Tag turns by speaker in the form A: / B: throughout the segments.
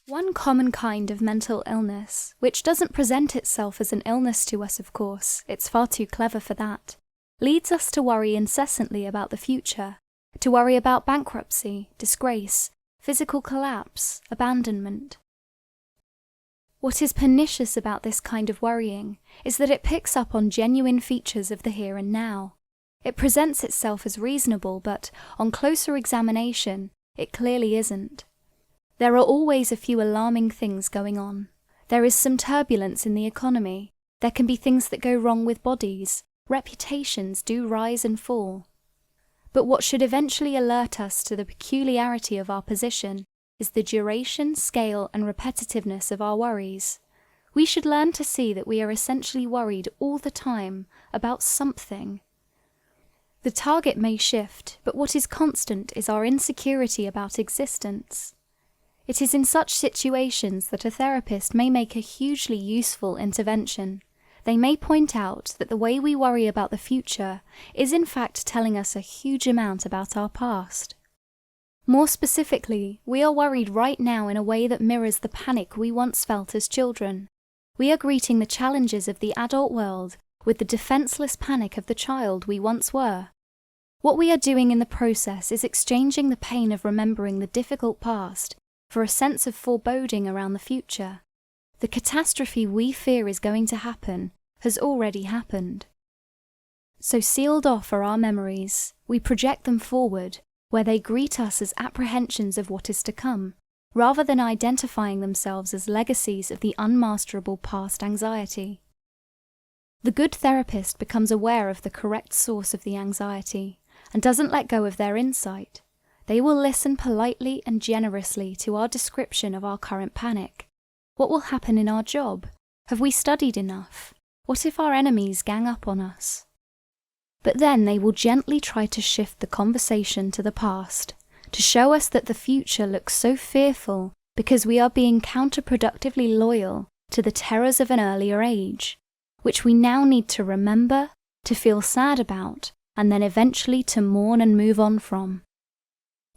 A: One common kind of mental illness, which doesn't present itself as an illness to us, of course, it's far too clever for that, leads us to worry incessantly about the future, to worry about bankruptcy, disgrace, physical collapse, abandonment. What is pernicious about this kind of worrying is that it picks up on genuine features of the here and now. It presents itself as reasonable, but on closer examination, it clearly isn't. There are always a few alarming things going on. There is some turbulence in the economy. There can be things that go wrong with bodies. Reputations do rise and fall. But what should eventually alert us to the peculiarity of our position is the duration, scale, and repetitiveness of our worries. We should learn to see that we are essentially worried all the time about something. The target may shift, but what is constant is our insecurity about existence. It is in such situations that a therapist may make a hugely useful intervention. They may point out that the way we worry about the future is in fact telling us a huge amount about our past. More specifically, we are worried right now in a way that mirrors the panic we once felt as children. We are greeting the challenges of the adult world with the defenseless panic of the child we once were. What we are doing in the process is exchanging the pain of remembering the difficult past for a sense of foreboding around the future. The catastrophe we fear is going to happen has already happened. So sealed off are our memories. We project them forward, where they greet us as apprehensions of what is to come, rather than identifying themselves as legacies of the unmasterable past anxiety. The good therapist becomes aware of the correct source of the anxiety and doesn't let go of their insight. They will listen politely and generously to our description of our current panic. What will happen in our job? Have we studied enough? What if our enemies gang up on us? But then they will gently try to shift the conversation to the past, to show us that the future looks so fearful because we are being counterproductively loyal to the terrors of an earlier age, which we now need to remember, to feel sad about, and then eventually to mourn and move on from.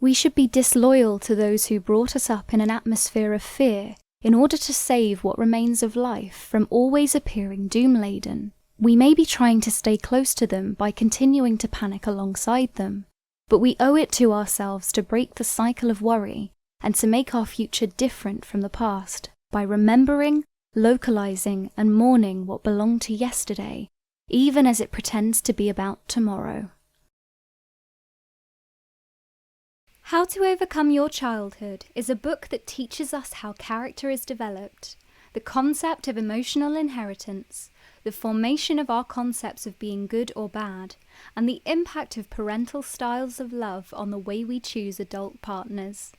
A: We should be disloyal to those who brought us up in an atmosphere of fear in order to save what remains of life from always appearing doom-laden. We may be trying to stay close to them by continuing to panic alongside them, but we owe it to ourselves to break the cycle of worry and to make our future different from the past by remembering, localizing, and mourning what belonged to yesterday, even as it pretends to be about tomorrow. How to Overcome Your Childhood is a book that teaches us how character is developed, the concept of emotional inheritance, the formation of our concepts of being good or bad, and the impact of parental styles of love on the way we choose adult partners.